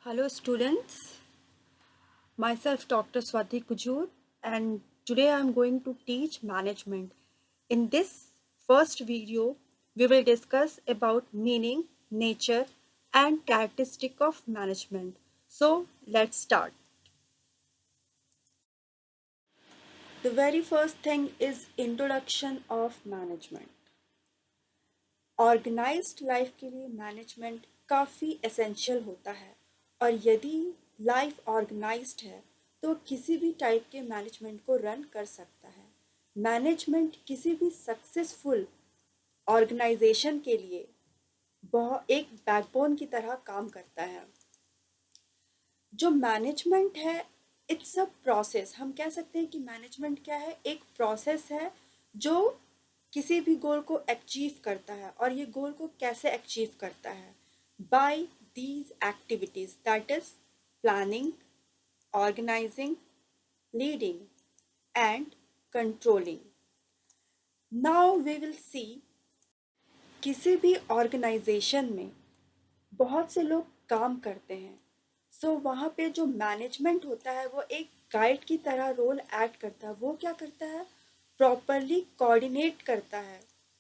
Hello students, myself Dr. Swati Kujur and today I am going to teach management. In this first video, we will discuss about meaning, nature and characteristic of management. So let's start. The very first thing is introduction of management. Organised life के लिए management काफ़ी essential होता है और यदि life organised है तो किसी भी टाइप के मैनेजमेंट को रन कर सकता है। मैनेजमेंट किसी भी सक्सेसफुल ऑर्गेनाइजेशन के लिए बहुत एक बैकबोन की तरह काम करता है। जो मैनेजमेंट है इट्स अ प्रोसेस। हम कह सकते हैं कि मैनेजमेंट क्या है, एक प्रोसेस है जो किसी भी गोल को अचीव करता है। और ये गोल को कैसे अचीव करता है? By these activities, that is planning, organising, leading and controlling. Now we will see, किसी भी ऑर्गेनाइजेशन में बहुत से लोग काम करते हैं। वहाँ पे जो मैनेजमेंट होता है वो एक गाइड की तरह रोल एक्ट करता है। वो क्या करता है? प्रॉपरली कोऑर्डिनेट करता है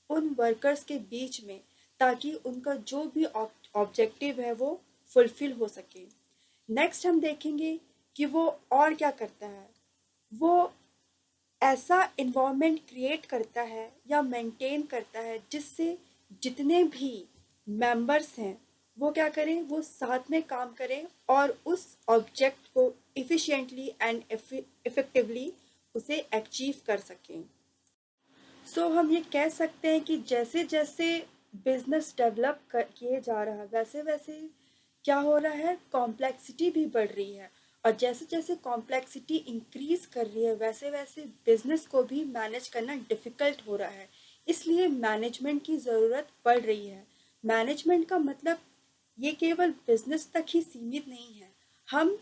उन वर्कर्स के बीच में, ताकि उनका जो भी ऑब्जेक्टिव है वो फुलफिल हो सके। नेक्स्ट हम देखेंगे कि वो और क्या करता है। वो ऐसा इन्वायरमेंट क्रिएट करता है या मेंटेन करता है जिससे जितने भी मेंबर्स हैं वो क्या करें, वो साथ में काम करें और उस ऑब्जेक्ट को इफ़िशिएंटली एंड इफ़ेक्टिवली उसे अचीव कर सकें। हम ये कह सकते हैं कि जैसे जैसे बिजनेस डेवलप किए जा रहा है वैसे वैसे क्या हो रहा है, कॉम्प्लेक्सिटी भी बढ़ रही है। और जैसे जैसे कॉम्प्लेक्सिटी इंक्रीज कर रही है वैसे वैसे बिजनेस को भी मैनेज करना डिफ़िकल्ट हो रहा है। इसलिए मैनेजमेंट की ज़रूरत पड़ रही है। मैनेजमेंट का मतलब ये केवल बिजनेस तक ही सीमित नहीं है। हम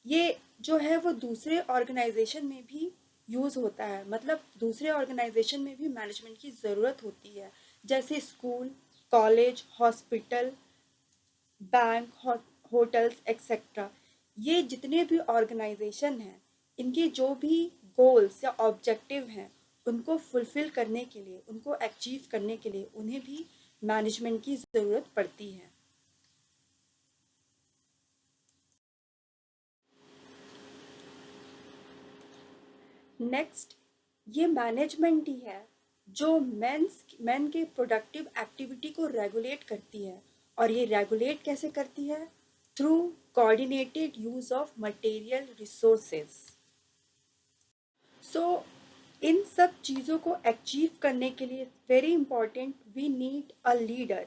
ये जो है वो दूसरे ऑर्गेनाइजेशन में भी यूज़ होता है। मतलब दूसरे ऑर्गेनाइजेशन में भी मैनेजमेंट की ज़रूरत होती है, जैसे school, college, hospital, bank, hotels etcetera. ये जितने भी ऑर्गेनाइजेशन हैं, इनके जो भी गोल्स या ऑब्जेक्टिव हैं उनको फुलफिल करने के लिए, उनको अचीव करने के लिए उन्हें भी मैनेजमेंट की ज़रूरत पड़ती है। नेक्स्ट, ये मैनेजमेंट ही है जो मैन के प्रोडक्टिव एक्टिविटी को रेगुलेट करती है। और ये रेगुलेट कैसे करती है? Through coordinated use of material resources. इन सब चीज़ों को अचीव करने के लिए very important, we need a leader.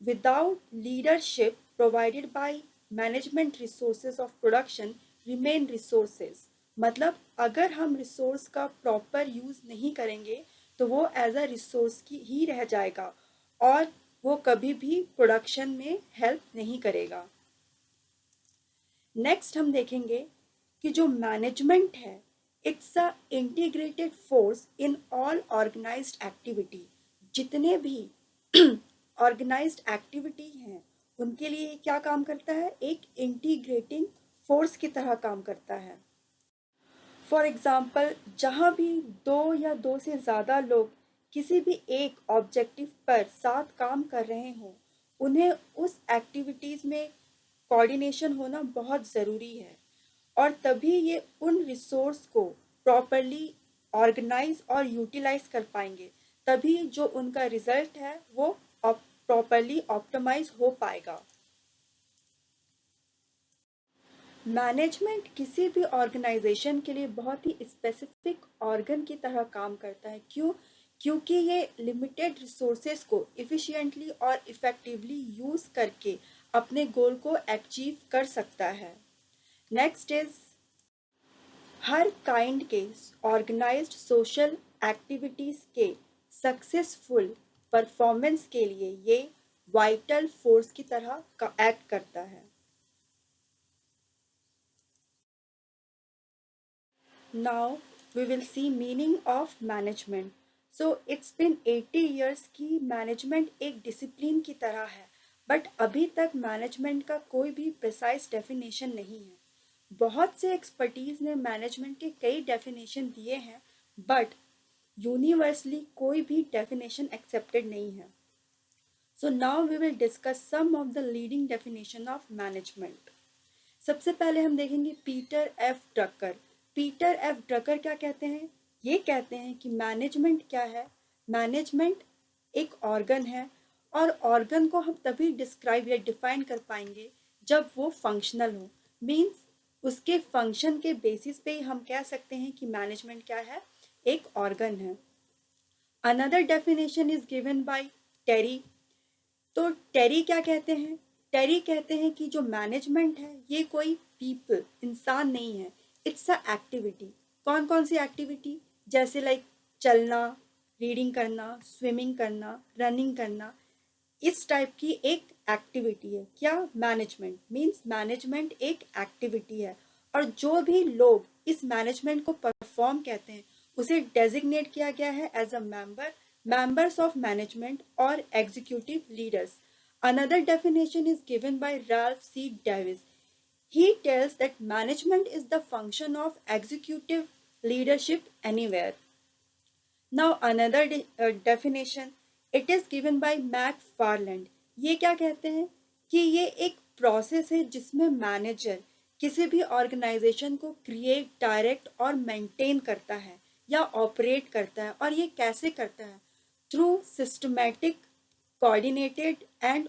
Without leadership provided by management, resources of production remain resources. मतलब अगर हम रिसोर्स का प्रॉपर यूज़ नहीं करेंगे तो वो एज अ रिसोर्स की ही रह जाएगा और वो कभी भी प्रोडक्शन में हेल्प नहीं करेगा। नेक्स्ट हम देखेंगे कि जो मैनेजमेंट है it's a integrated force in all organised activity. जितने भी ऑर्गेनाइज्ड एक्टिविटी हैं उनके लिए क्या काम करता है? एक इंटीग्रेटिंग फोर्स की तरह काम करता है। फॉर एग्ज़ाम्पल, जहाँ भी दो या दो से ज़्यादा लोग किसी भी एक ऑब्जेक्टिव पर साथ काम कर रहे हों, उन्हें उस एक्टिविटीज़ में कोऑर्डिनेशन होना बहुत ज़रूरी है। और तभी ये उन रिसोर्स को प्रॉपरली ऑर्गेनाइज और यूटिलाइज कर पाएंगे। तभी जो उनका रिजल्ट है वो प्रॉपरली ऑप्टिमाइज हो पाएगा। मैनेजमेंट किसी भी ऑर्गेनाइजेशन के लिए बहुत ही स्पेसिफिक ऑर्गन की तरह काम करता है। क्यों? क्योंकि ये लिमिटेड रिसोर्सेज को इफ़िशिएंटली और इफ़ेक्टिवली यूज़ करके अपने गोल को अचीव कर सकता है। नेक्स्ट इज, हर काइंड के ऑर्गेनाइज्ड सोशल एक्टिविटीज़ के सक्सेसफुल परफॉर्मेंस के लिए ये वाइटल फोर्स की तरह का एक्ट करता है। Now we will see meaning of management. So it's been 80 years की मैनेजमेंट एक डिसिप्लिन की तरह है। बट अभी तक मैनेजमेंट का कोई भी प्रिसाइज डेफिनेशन नहीं है। बहुत से एक्सपर्टीज ने मैनेजमेंट के कई डेफिनेशन दिए हैं, बट यूनिवर्सली कोई भी डेफिनेशन एक्सेप्टेड नहीं है। So now we will discuss some of the leading definition of management. सबसे पहले हम देखेंगे Peter F Drucker. Peter F Drucker क्या कहते हैं? ये कहते हैं कि मैनेजमेंट क्या है? मैनेजमेंट एक ऑर्गन है, और ऑर्गन को हम तभी डिस्क्राइब या डिफाइन कर पाएंगे जब वो फंक्शनल हो। मीन्स उसके फंक्शन के बेसिस पे ही हम कह सकते हैं कि मैनेजमेंट क्या है, एक ऑर्गन है। Another definition is given by Terry. तो टेरी क्या कहते हैं? टेरी कहते हैं कि जो मैनेजमेंट है ये कोई पीपल, इंसान नहीं है, इट्स अ एक्टिविटी। कौन कौन सी एक्टिविटी? जैसे लाइक चलना, रीडिंग करना, स्विमिंग करना, रनिंग करना, इस टाइप की एक एक्टिविटी है क्या? मैनेजमेंट। मीन्स मैनेजमेंट एक एक्टिविटी है, और जो भी लोग इस मैनेजमेंट को परफॉर्म कहते हैं उसे डेजिग्नेट किया गया है as a members of management or executive leaders. Another definition is given by Ralph C. Davis. He tells that management is the function of executive leadership anywhere. Now another definition, it is given by McFarland. ये क्या कहते हैं कि ये एक process है जिसमें manager किसी भी ऑर्गेनाइजेशन को क्रिएट, डायरेक्ट और मेंटेन करता है या ऑपरेट करता है। और ये कैसे करता है? Through systematic, coordinated and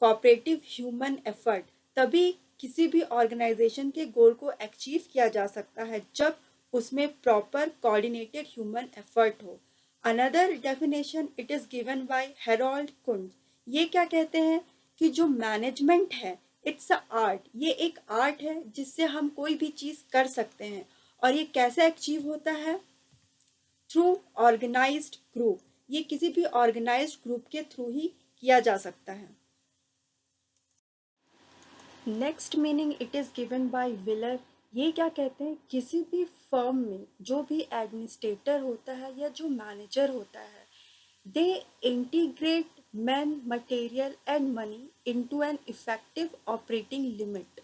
cooperative human effort. तभी किसी भी ऑर्गेनाइजेशन के गोल को अचीव किया जा सकता है जब उसमें प्रॉपर कोऑर्डिनेटेड ह्यूमन एफर्ट हो। Another definition it is given by Harold Koontz. ये क्या कहते हैं कि जो मैनेजमेंट है इट्स अ आर्ट। ये एक आर्ट है जिससे हम कोई भी चीज कर सकते हैं, और ये कैसे अचीव होता है? Through organised group. ये किसी भी ऑर्गेनाइज्ड ग्रुप के थ्रू ही किया जा सकता है। Next meaning it is given by Willer. ये क्या कहते हैं? किसी भी फर्म में जो भी एडमिनिस्ट्रेटर होता है या जो मैनेजर होता है, they integrate man, material and money into an effective operating limit.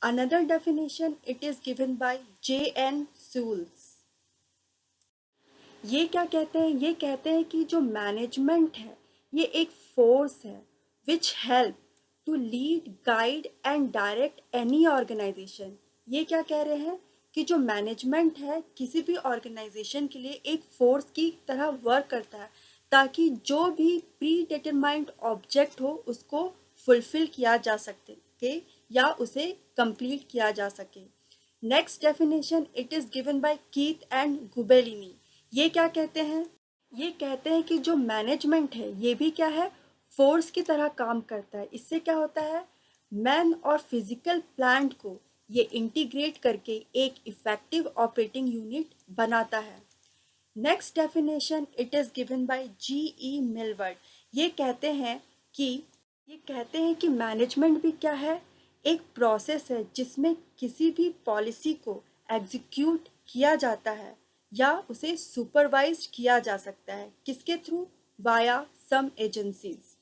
Another definition it is given by J.N. Sewells। ये क्या कहते हैं? ये कहते हैं कि जो मैनेजमेंट है ये एक फोर्स है which help to lead, guide and direct any organisation. ये क्या कह रहे हैं कि जो मैनेजमेंट है किसी भी ऑर्गेनाइजेशन के लिए एक फोर्स की तरह वर्क करता है, ताकि जो भी प्री डिटरमाइंड ऑब्जेक्ट हो उसको फुलफिल किया जा सके या उसे कंप्लीट किया जा सके। Next definition it is given by Keith and Gubellini. ये क्या कहते हैं? ये कहते हैं कि जो मैनेजमेंट है ये भी क्या है? फोर्स की तरह काम करता है। इससे क्या होता है? मैन और फिजिकल प्लांट को ये इंटीग्रेट करके एक इफेक्टिव ऑपरेटिंग यूनिट बनाता है। Next definition it is given bye G.E. Millward. ये कहते हैं कि मैनेजमेंट भी क्या है? एक प्रोसेस है जिसमें किसी भी पॉलिसी को एग्जीक्यूट किया जाता है या उसे सुपरवाइज किया जा सकता है। किसके through? Via some agencies.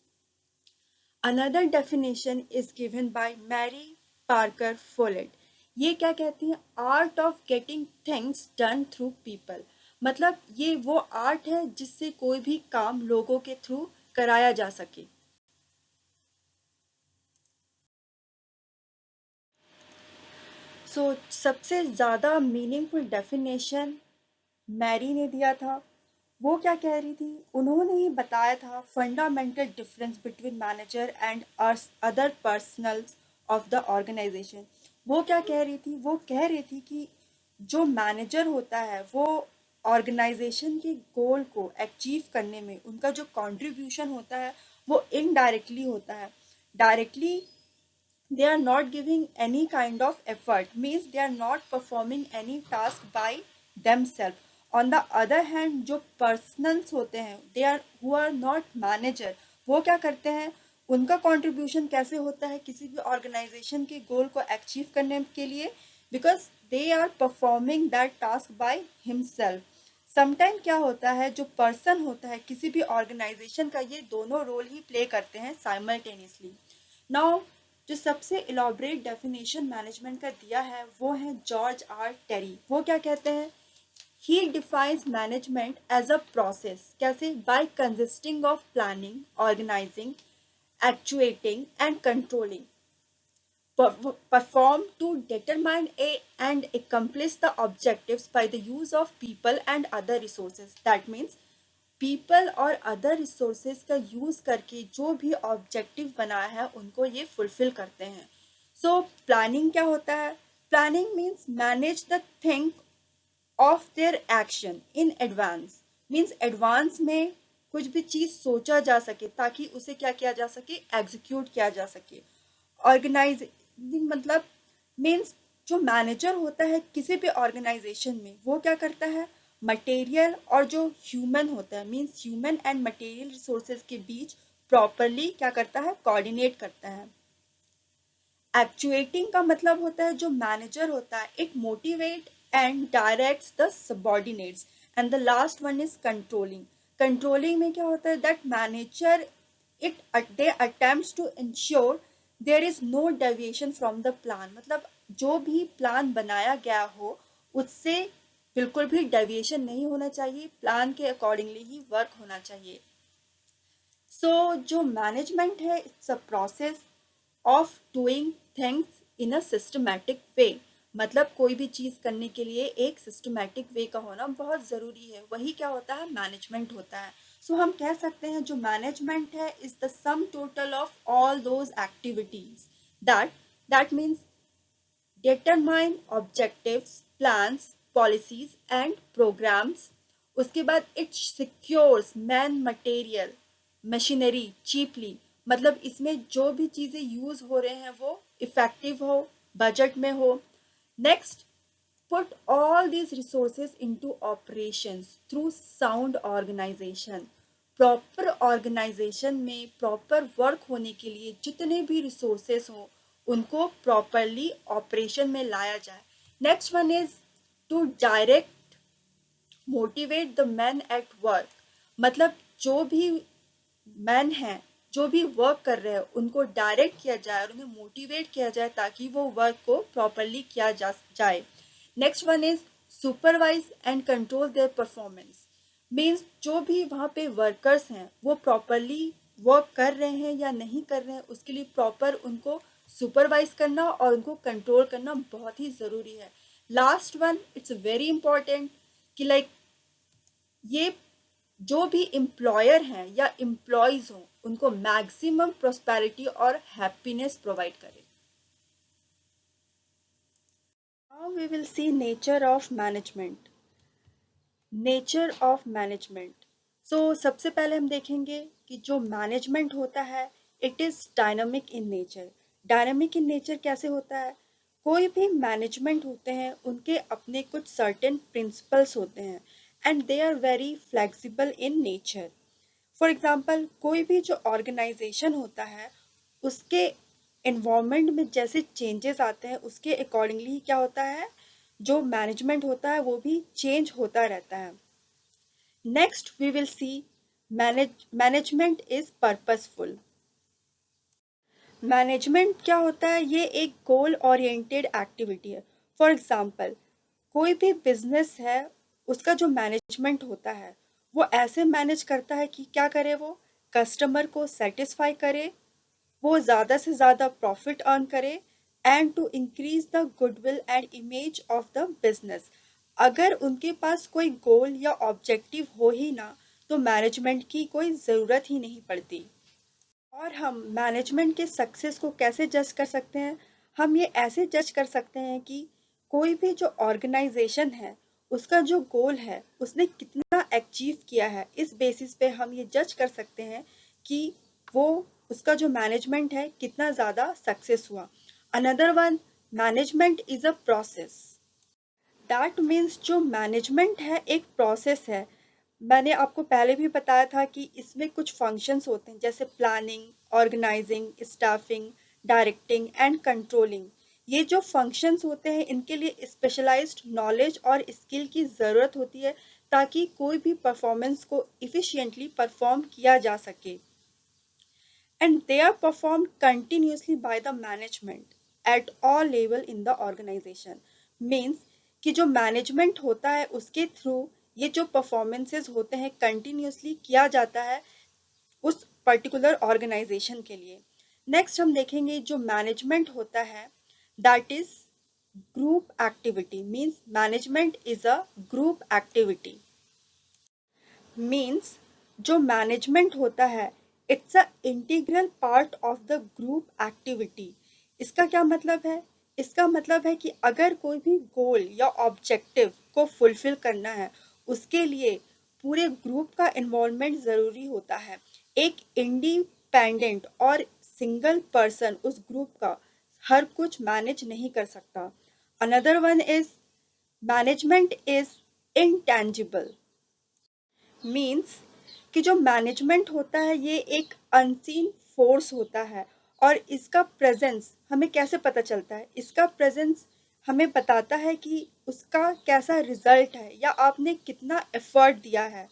Another definition is given by Mary Parker Follett. ये क्या कहती हैं? Art of getting things done through people. मतलब ये वो आर्ट है जिससे कोई भी काम लोगों के थ्रू कराया जा सके। सबसे ज़्यादा मीनिंगफुल डेफिनेशन मैरी ने दिया था। वो क्या कह रही थी? उन्होंने ही बताया था fundamental difference between manager and other personnels of the organisation. वो क्या कह रही थी? वो कह रही थी कि जो मैनेजर होता है वो ऑर्गेनाइजेशन के गोल को अचीव करने में उनका जो कंट्रीब्यूशन होता है वो इनडायरेक्टली होता है। Directly they are not giving any kind of effort, means they are not performing any task by themselves. On the other hand जो पर्सनल्स होते हैं they are who are not manager, वो क्या करते हैं? उनका कंट्रीब्यूशन कैसे होता है किसी भी ऑर्गेनाइजेशन के गोल को अचीव करने के लिए? Because they are performing that task by himself. Sometime क्या होता है, जो पर्सन होता है किसी भी ऑर्गेनाइजेशन का, ये दोनों रोल ही प्ले करते हैं साइमल्टेनियसली। नाउ जो सबसे इलॉबरेट डेफिनेशन मैनेजमेंट का दिया है वो है जॉर्ज आर टेरी। वो क्या कहते हैं? He defines management as a process, कैसे? By consisting of planning, organising, actuating and controlling, perform to determine and accomplish the objectives by the use of people and other resources. That means people और other resources का use करके जो भी objective बनाया है उनको ये fulfill करते हैं। So planning क्या होता है? Planning means manage the thing of their action in advance, means advance में कुछ भी चीज सोचा जा सके ताकि उसे क्या किया जा सके, एग्जीक्यूट किया जा सके। ऑर्गेनाइजिंग मतलब मीन्स जो मैनेजर होता है किसी भी ऑर्गेनाइजेशन में वो क्या करता है, मटेरियल और जो ह्यूमन होता है, means human and material resources के बीच प्रॉपरली क्या करता है, कोऑर्डिनेट करता है। एक्चुएटिंग का मतलब होता है जो मैनेजर होता है it motivate and directs the subordinates. And the last one is controlling. Controlling में क्या होता है, that manager it they attempts to ensure there is no deviation from the plan, मतलब जो भी प्लान बनाया गया हो उससे बिल्कुल भी डेविएशन नहीं होना चाहिए, प्लान के अकॉर्डिंगली ही वर्क होना चाहिए। सो जो मैनेजमेंट है it's a process of doing things in a systematic way, मतलब कोई भी चीज़ करने के लिए एक सिस्टमैटिक वे का होना बहुत ज़रूरी है, वही क्या होता है, मैनेजमेंट होता है। सो हम कह सकते हैं जो मैनेजमेंट है is the sum total of all those activities that means determine objectives, plans, policies and programs। उसके बाद it secures man material machinery cheaply, मतलब इसमें जो भी चीज़ें यूज़ हो रहे हैं वो इफ़ेक्टिव हो, बजट में हो। Next, put all these resources into operations through sound organization। Proper organisation में प्रॉपर वर्क होने के लिए जितने भी रिसोर्सेस हों उनको प्रॉपरली ऑपरेशन में लाया जाए। Next one is to direct motivate the man at work, मतलब जो भी मैन हैं जो भी वर्क कर रहे हैं उनको डायरेक्ट किया जाए और उन्हें मोटिवेट किया जाए ताकि वो वर्क को प्रॉपरली किया जा जाए। Next one is supervise and control their performance, means जो भी वहाँ पे वर्कर्स हैं वो प्रॉपरली वर्क कर रहे हैं या नहीं कर रहे हैं उसके लिए प्रॉपर उनको सुपरवाइज करना और उनको कंट्रोल करना बहुत ही ज़रूरी है। Last one it's very important कि लाइक ये जो भी एम्प्लॉयर हैं या एम्प्लॉयज़ हों उनको मैक्सिमम प्रोस्पेरिटी और हैप्पीनेस प्रोवाइड करें। Now we will see nature of management. Nature of management, so सबसे पहले हम देखेंगे कि जो मैनेजमेंट होता है it is dynamic in nature. Dynamic in nature कैसे होता है, कोई भी मैनेजमेंट होते हैं उनके अपने कुछ सर्टेन प्रिंसिपल्स होते हैं and they are very flexible in nature. For example कोई भी जो ऑर्गेनाइजेशन होता है उसके इन्वायरमेंट में जैसे चेंजेस आते हैं उसके अकॉर्डिंगली क्या होता है, जो मैनेजमेंट होता है वो भी चेंज होता रहता है। Next we will see management is purposeful. Management क्या होता है, ये एक गोल ओरिएंटेड एक्टिविटी है। फॉर एग्जांपल कोई भी बिजनेस है उसका जो मैनेजमेंट होता है वो ऐसे मैनेज करता है कि क्या करे, वो कस्टमर को सेटिस्फाई करे, वो ज़्यादा से ज़्यादा प्रॉफिट अर्न करे and to increase the goodwill and image of the business. अगर उनके पास कोई गोल या ऑब्जेक्टिव हो ही ना तो मैनेजमेंट की कोई ज़रूरत ही नहीं पड़ती। और हम मैनेजमेंट के सक्सेस को कैसे जज कर सकते हैं, हम ये ऐसे जज कर सकते हैं कि कोई भी जो ऑर्गेनाइजेशन है उसका जो गोल है उसने कितना अचीव किया है, इस बेसिस पे हम ये जज कर सकते हैं कि वो उसका जो मैनेजमेंट है कितना ज़्यादा सक्सेस हुआ। Another one, management is a process. That means जो मैनेजमेंट है एक प्रोसेस है। मैंने आपको पहले भी बताया था कि इसमें कुछ फंक्शंस होते हैं जैसे planning, organising, staffing, directing and controlling. ये जो फंक्शंस होते हैं इनके लिए स्पेशलाइज्ड नॉलेज और स्किल की ज़रूरत होती है ताकि कोई भी परफॉर्मेंस को इफ़िशिएंटली परफॉर्म किया जा सके। And they are performed continuously by the management at all level in the organization. Means कि जो मैनेजमेंट होता है उसके थ्रू ये जो परफॉर्मेंसेस होते हैं कंटिन्यूसली किया जाता है उस पर्टिकुलर ऑर्गेनाइजेशन के लिए। नेक्स्ट हम देखेंगे जो मैनेजमेंट होता है that is group activity. Means management is a group activity. Means जो मैनेजमेंट होता है it's a integral part of the group activity. इसका क्या मतलब है? इसका मतलब है कि अगर कोई भी गोल या ऑब्जेक्टिव को फुलफिल करना है उसके लिए पूरे ग्रुप का इन्वॉल्वमेंट ज़रूरी होता है। एक इंडिपेंडेंट और सिंगल पर्सन उस ग्रुप का हर कुछ मैनेज नहीं कर सकता। Another one is management is intangible. Means कि जो मैनेजमेंट होता है ये एक अनसीन फोर्स होता है और इसका प्रेजेंस हमें कैसे पता चलता है? इसका प्रेजेंस हमें बताता है कि उसका कैसा रिजल्ट है या आपने कितना एफर्ट दिया है।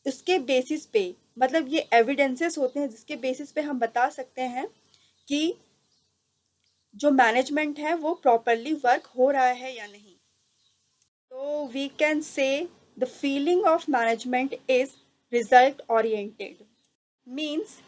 उसके बेसिस पे मतलब ये एविडेंसेस होते हैं जिसके बेसिस पे हम बता सकते हैं कि जो मैनेजमेंट है वो प्रॉपरली वर्क हो रहा है या नहीं। So we can say the feeling of management is result oriented. Means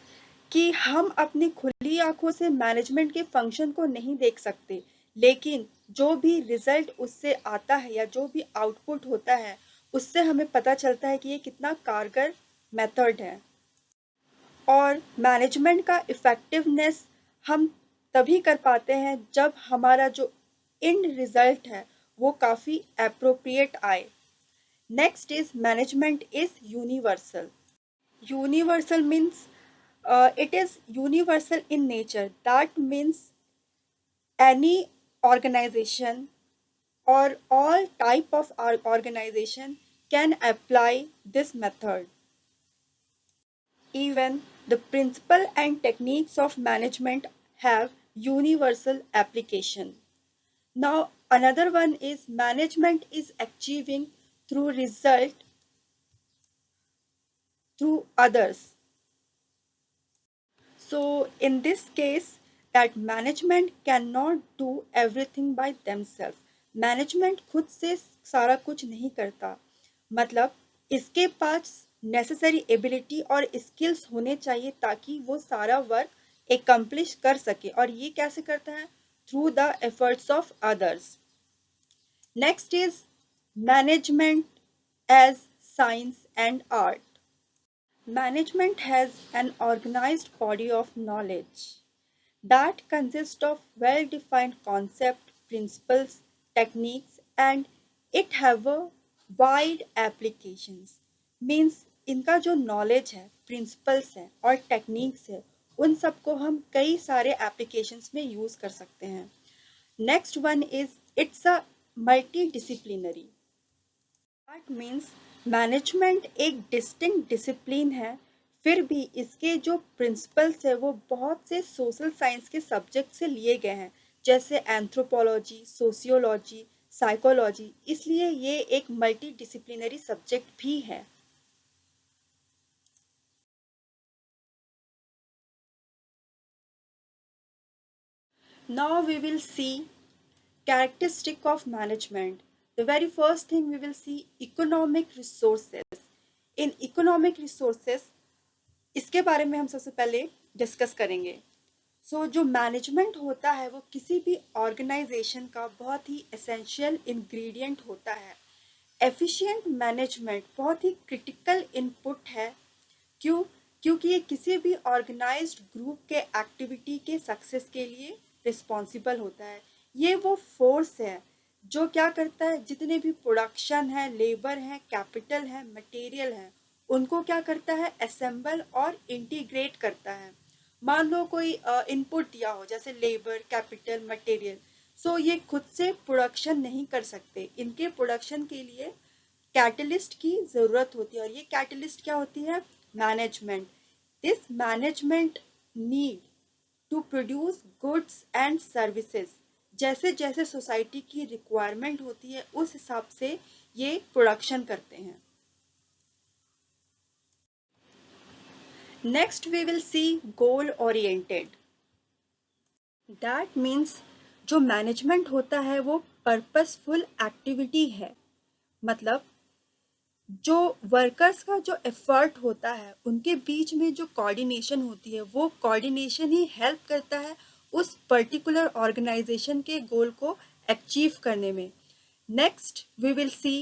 कि हम अपनी खुली आंखों से मैनेजमेंट के फंक्शन को नहीं देख सकते, लेकिन जो भी रिजल्ट उससे आता है या जो भी आउटपुट होता है उससे हमें पता चलता है कि ये कितना कारगर मेथड है। और मैनेजमेंट का इफ़ेक्टिवनेस हम तभी कर पाते हैं जब हमारा जो एंड रिजल्ट है वो काफ़ी एप्रोप्रिएट आए। Next is management is universal. Universal means it is universal in nature. That means any organization or all type of organization can apply this method. Even the principle and techniques of management have universal application. Now another one is management is achieving through result through others. So in this case that management cannot do everything by themselves. Management खुद से सारा कुछ नहीं करता, मतलब इसके पास necessary ability और skills होने चाहिए ताकि वो सारा वर्क एकम्प्लिश कर सके। और ये कैसे करता है? Through the efforts of others. Next is management as science and art. Management has an organized body of knowledge that consists of well-defined concepts, principles, techniques, and it have a wide applications. Means इनका जो knowledge है, principles है और techniques है, उन सबको हम कई सारे applications में use कर सकते हैं। Next one is it's a multidisciplinary. That means management एक डिस्टिंक्ट डिसिप्लिन है, फिर भी इसके जो प्रिंसिपल्स है वो बहुत से सोशल साइंस के सब्जेक्ट से लिए गए हैं, जैसे एंथ्रोपोलॉजी, सोशियोलॉजी, साइकोलॉजी। इसलिए ये एक मल्टी डिसिप्लिनरी सब्जेक्ट भी है। Now we will see characteristic of management. The very first thing we will see economic resources. In economic resources इसके बारे में हम सबसे पहले डिस्कस करेंगे। जो मैनेजमेंट होता है वो किसी भी ऑर्गेनाइजेशन का बहुत ही एसेंशियल इंग्रेडिएंट होता है। एफिशिएंट मैनेजमेंट बहुत ही क्रिटिकल इनपुट है। क्यों? क्योंकि ये किसी भी ऑर्गेनाइज्ड ग्रुप के एक्टिविटी के सक्सेस के लिए रिस्पॉन्सिबल होता है। ये वो फोर्स है जो क्या करता है, जितने भी प्रोडक्शन है, लेबर है, कैपिटल है, मटेरियल है, उनको क्या करता है, असेंबल और इंटीग्रेट करता है। मान लो कोई इनपुट दिया हो जैसे लेबर, कैपिटल, मटेरियल, ये खुद से प्रोडक्शन नहीं कर सकते। इनके प्रोडक्शन के लिए कैटलिस्ट की ज़रूरत होती है और ये कैटलिस्ट क्या होती है? Management. This management need to produce goods and services. जैसे जैसे सोसाइटी की रिक्वायरमेंट होती है उस हिसाब से ये प्रोडक्शन करते हैं। Next we will see goal oriented. That means जो मैनेजमेंट होता है वो पर्पसफुल एक्टिविटी है। मतलब जो वर्कर्स का जो एफर्ट होता है उनके बीच में जो कोऑर्डिनेशन होती है वो कोऑर्डिनेशन ही हेल्प करता है उस पर्टिकुलर ऑर्गेनाइजेशन के गोल को अचीव करने में। Next we will see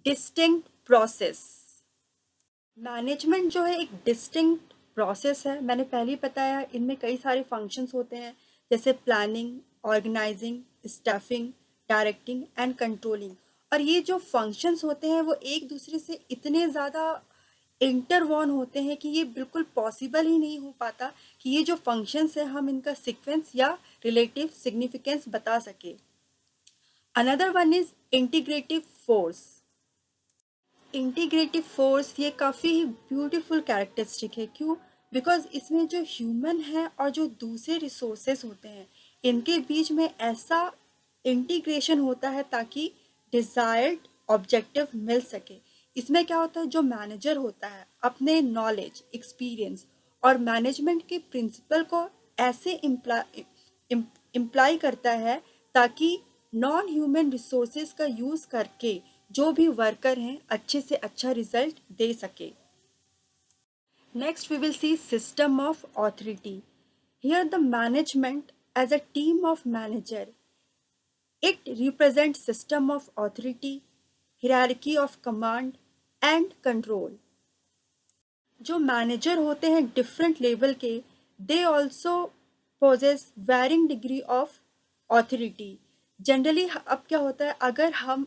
distinct process. Management जो है एक डिस्टिंक्ट प्रोसेस है, मैंने पहले ही बताया इनमें कई सारे फंक्शंस होते हैं जैसे planning, organising, staffing, directing and controlling. और ये जो फंक्शंस होते हैं वो एक दूसरे से इतने ज़्यादा इंटरवॉन होते हैं कि ये बिल्कुल पॉसिबल ही नहीं हो पाता कि ये जो फंक्शंस है हम इनका सीक्वेंस या रिलेटिव सिग्निफिकेंस बता सके। Another one is integrative force. Integrative force ये काफ़ी ब्यूटीफुल कैरेक्टरिस्टिक है। क्यों? बिकॉज इसमें जो ह्यूमन है और जो दूसरे रिसोर्सेज होते हैं इनके बीच में ऐसा इंटीग्रेशन होता है ताकि डिज़ायर्ड ऑब्जेक्टिव मिल सके। इसमें क्या होता है, जो मैनेजर होता है अपने नॉलेज, एक्सपीरियंस और मैनेजमेंट के प्रिंसिपल को ऐसे इम्प्लाई करता है ताकि नॉन ह्यूमन रिसोर्सेज का यूज़ करके जो भी वर्कर हैं अच्छे से अच्छा रिजल्ट दे सके। Next we will see system of authority. Here the management as a team of manager, it represent system of authority, hierarchy of command and control. जो मैनेजर होते हैं डिफरेंट लेवल के, they also possess varying degree of authority. Generally अब क्या होता है, अगर हम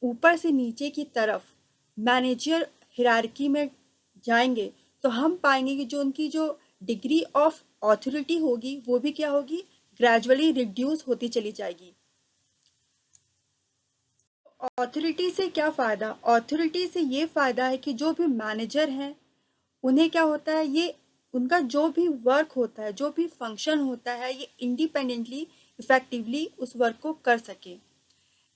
ऊपर से नीचे की तरफ मैनेजर हिरारकी में जाएंगे तो हम पाएंगे कि जो उनकी जो डिग्री ऑफ ऑथोरिटी होगी वो भी क्या होगी, ग्रेजुअली रिड्यूस होती चली जाएगी। ऑथोरिटी से क्या फ़ायदा? ऑथोरिटी से ये फ़ायदा है कि जो भी मैनेजर हैं उन्हें क्या होता है, ये उनका जो भी वर्क होता है, जो भी फंक्शन होता है, ये इंडिपेंडेंटली इफेक्टिवली उस वर्क को कर सके।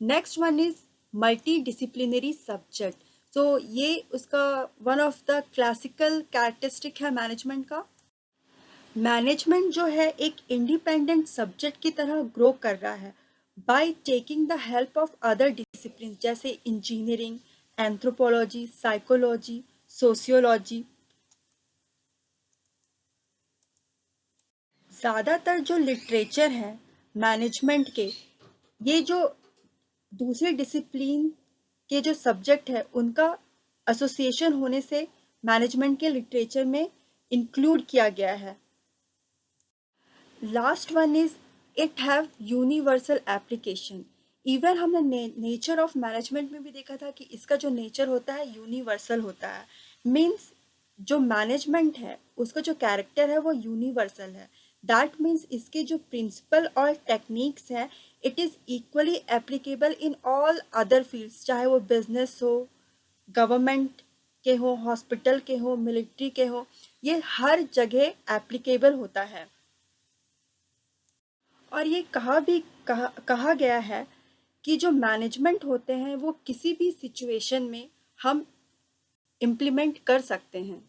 Next one is multi disciplinary subject. So ये उसका one of the classical characteristic है मैनेजमेंट का। मैनेजमेंट जो है एक इंडिपेंडेंट सब्जेक्ट की तरह ग्रो कर रहा है by taking the help of other discipline जैसे इंजीनियरिंग, एंथ्रोपोलॉजी, साइकोलॉजी, सोशियोलॉजी। ज़्यादातर जो लिटरेचर है मैनेजमेंट के, ये जो दूसरे डिसिप्लिन के जो सब्जेक्ट है उनका एसोसिएशन होने से मैनेजमेंट के लिटरेचर में इंक्लूड किया गया है। Last one is it have universal application. Even हमने नेचर ऑफ मैनेजमेंट में भी देखा था कि इसका जो नेचर होता है यूनिवर्सल होता है। मीन्स जो मैनेजमेंट है उसका जो कैरेक्टर है वो यूनिवर्सल है। दैट मीन्स इसके जो प्रिंसिपल और टेक्निक्स हैं it is equally applicable in all other fields, चाहे वो बिजनेस हो, गवर्नमेंट के हो, हॉस्पिटल के हो, मिलिट्री के हो, ये हर जगह एप्लीकेबल होता है। और ये कहा गया है कि जो मैनेजमेंट होते हैं वो किसी भी सिचुएशन में हम इम्प्लीमेंट कर सकते हैं।